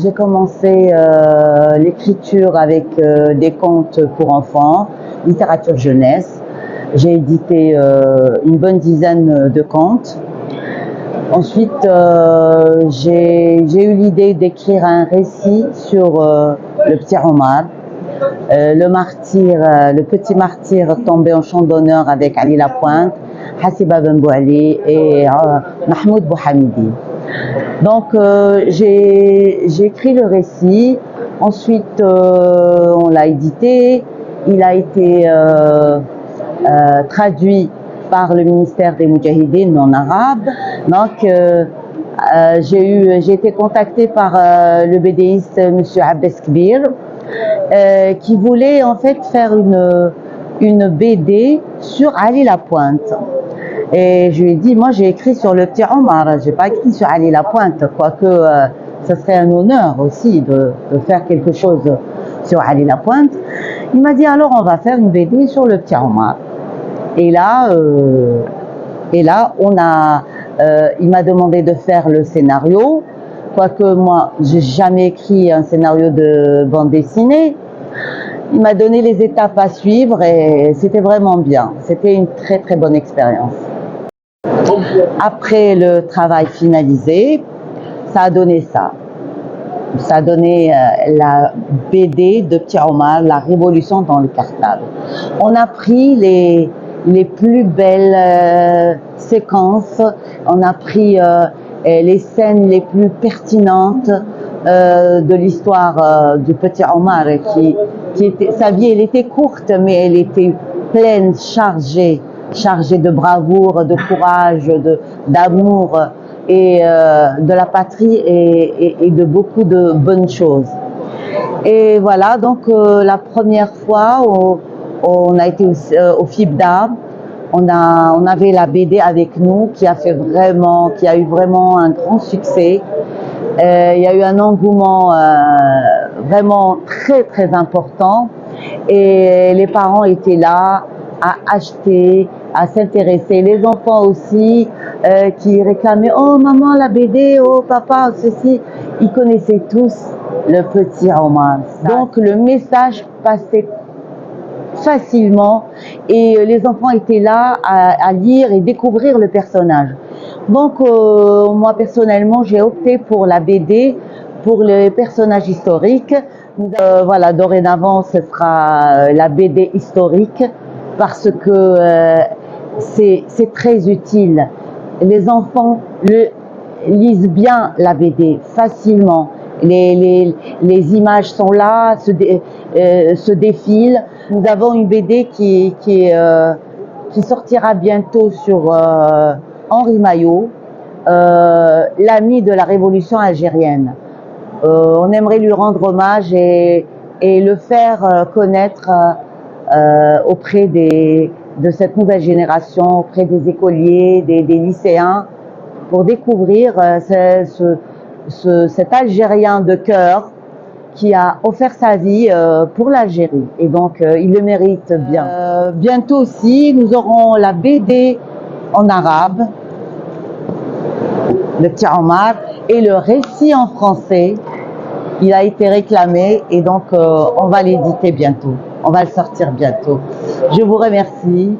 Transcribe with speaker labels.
Speaker 1: j'ai commencé l'écriture avec des contes pour enfants, littérature jeunesse. J'ai édité une bonne dizaine de contes. Ensuite, j'ai eu l'idée d'écrire un récit sur le petit Omar, le petit martyr tombé en champ d'honneur avec Ali Lapointe, Hassiba Ben Bouali et Mahmoud Bouhamidi. Donc j'ai écrit le récit, ensuite on l'a édité, il a été traduit par le ministère des Moudjahidines en arabe. Donc j'ai été contactée par le bédéiste monsieur Abbas Kbir qui voulait en fait faire une BD sur Ali Lapointe. Et je lui ai dit, moi j'ai écrit sur le petit Omar, j'ai pas écrit sur Ali Lapointe, quoique ça serait un honneur aussi de faire quelque chose sur Ali Lapointe. Il m'a dit, alors on va faire une BD sur le petit Omar. Et là il m'a demandé de faire le scénario, quoique moi j'ai jamais écrit un scénario de bande dessinée. Il m'a donné les étapes à suivre et c'était vraiment bien. C'était une très très bonne expérience. Après le travail finalisé, ça a donné ça. Ça a donné la BD de Petit Omar, La Révolution dans le cartable. On a pris les plus belles séquences, on a pris les scènes les plus pertinentes de l'histoire du Petit Omar, qui était, sa vie elle était courte, mais elle était pleine, chargée de bravoure, de courage, d'amour et de la patrie et de beaucoup de bonnes choses. Et voilà, donc la première fois on a été au FIBDA, on avait la BD avec nous qui a eu vraiment un grand succès. Il y a eu un engouement vraiment très très important et les parents étaient là à acheter, à s'intéresser. Les enfants aussi qui réclamaient « Oh maman, la BD, oh papa, ceci ». Ils connaissaient tous le petit Omar. Donc le message passait facilement et les enfants étaient là à lire et découvrir le personnage. Donc moi personnellement j'ai opté pour la BD, pour les personnages historiques. Voilà, dorénavant ce sera la BD historique parce que c'est très utile. Les enfants lisent bien la BD facilement. Les images sont là, se défilent. Nous avons une BD qui sortira bientôt sur Henri Maillot, l'ami de la révolution algérienne. On aimerait lui rendre hommage et le faire connaître auprès de cette nouvelle génération, auprès des écoliers, des lycéens, pour découvrir cet Algérien de cœur qui a offert sa vie pour l'Algérie. Et donc, il le mérite bien. Bientôt aussi, nous aurons la BD en arabe, le petit Omar, et le récit en français. Il a été réclamé et donc on va l'éditer bientôt. On va le sortir bientôt. Je vous remercie.